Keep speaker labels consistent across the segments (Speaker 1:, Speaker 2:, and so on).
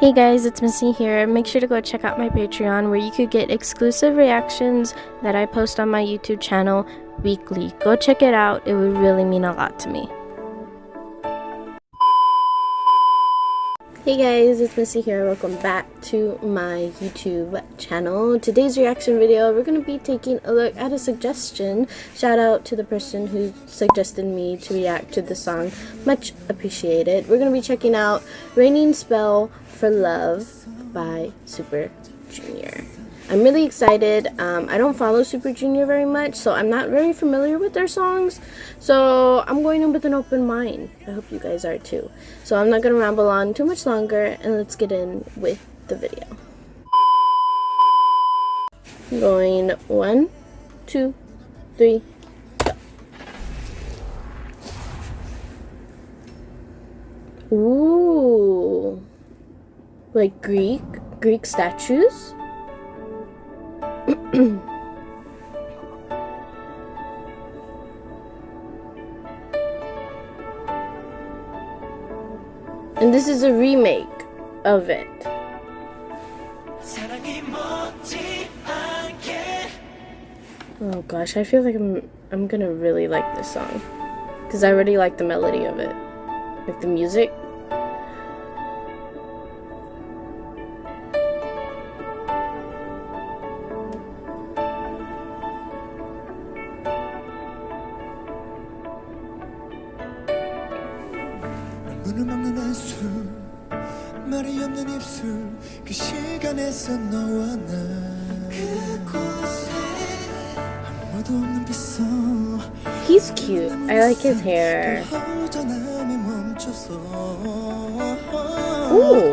Speaker 1: Hey guys, it's Missy here. Make sure to go check out my Patreon where you could get exclusive reactions that I post on my YouTube channel weekly. Go check it out. It would really mean a lot to me. Hey guys, it's Missy here. Welcome back to my YouTube channel. Today's reaction video, we're going to be taking a look at a suggestion. Shout out to the person who suggested me to react to the song. Much appreciated. We're going to be checking out Raining Spell for Love by Super Junior. I'm really excited. I don't follow Super Junior very much, so I'm not very familiar with their songs. So I'm going in with an open mind. I hope you guys are too. So I'm not going to ramble on too much longer, and let's get in with the video. I'm going 1, 2, 3, go. Ooh. Like Greek statues? And this is a remake of it. Oh gosh, I feel like I'm gonna really like this song because I already like the melody of it, like the music.
Speaker 2: 눈을 막는 한숨 말이 없는 입술 그 시간에서 너와 나 그곳에 아무도 없는 빗속
Speaker 1: He's cute. I like his hair. Ooh.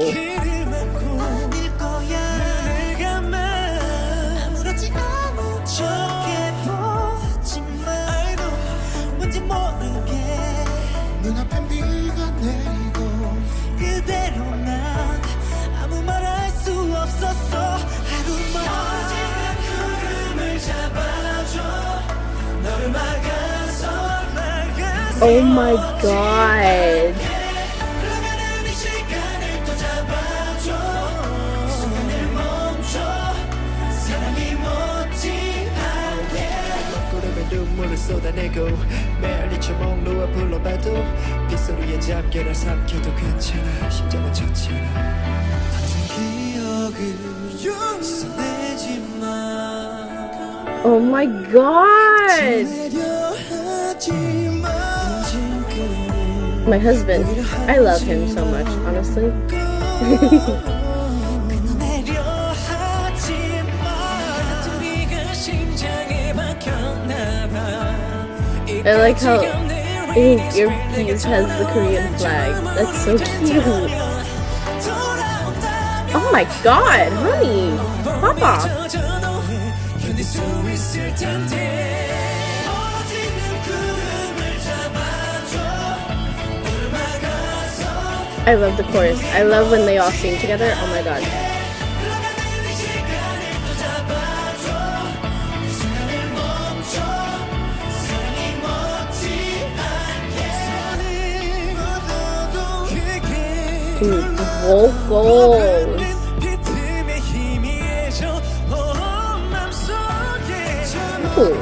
Speaker 1: Oh my god.
Speaker 2: 눈물을 쏟아내고 메아리처럼 놓아 불러봐도 빗소리에 잠겨 날 삼켜도 괜찮아 심장은 젖잖아 던진 기억을 씻어내지 마
Speaker 1: Oh my god. My husband, I love him so much, honestly. I like how his earpiece has the Korean flag. That's so cute. Oh my god, honey, Papa. I love the chorus. I love when they all sing together. Oh my god. Ooh, vocals. Ooh.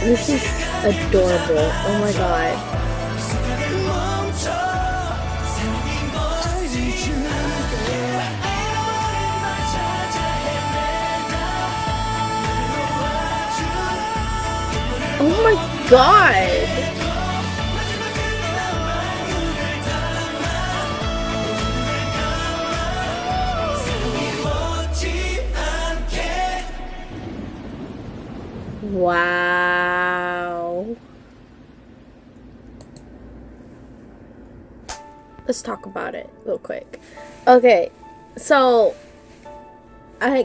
Speaker 1: This is adorable. Oh my god. Oh my god. Wow. Let's talk about it real quick. Okay, so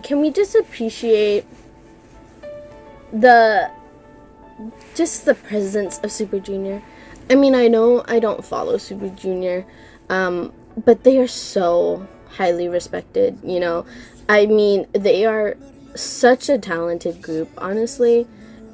Speaker 1: can we just appreciate the presence of Super Junior? I mean, I know I don't follow Super Junior, but they are so highly respected, you know. I mean, they are such a talented group, honestly,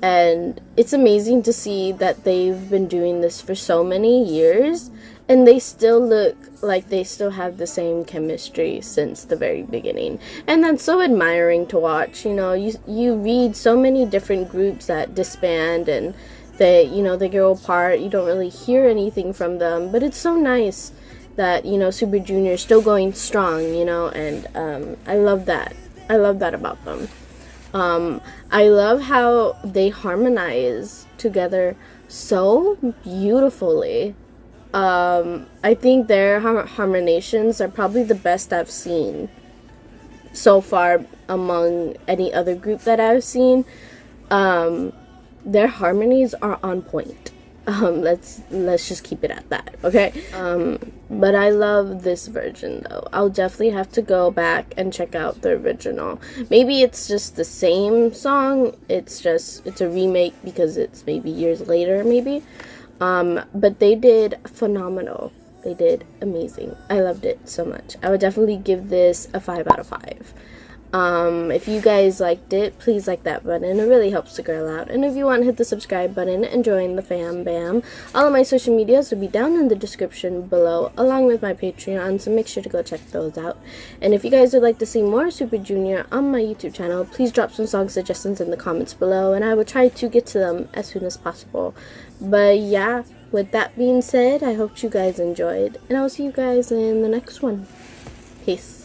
Speaker 1: and it's amazing to see that they've been doing this for so many years and they still look like they still have the same chemistry since the very beginning. And that's so admiring to watch. You know, you read so many different groups that disband and they, you know, they go apart. You don't really hear anything from them, but it's so nice that, you know, Super Junior is still going strong, you know, and I love that. I love that about them. I love how they harmonize together so beautifully. I think their harmonizations are probably the best I've seen so far among any other group that I've seen. Their harmonies are on point. Let's just keep it at that, okay? But I love this version though. I'll definitely have to go back and check out the original. Maybe it's just the same song. It's a remake because it's maybe years later, maybe. But they did phenomenal. They did amazing. I loved it so much. I would definitely give this a 5 out of 5. If you guys liked it, please like that button. It really helps the girl out. And if you want, hit the subscribe button and join the fam bam. All of my social medias will be down in the description below, along with my Patreon, so make sure to go check those out. And if you guys would like to see more Super Junior on my YouTube channel, please drop some song suggestions in the comments below, and I will try to get to them as soon as possible. But yeah, with that being said, I hope you guys enjoyed, and I will see you guys in the next one. Peace.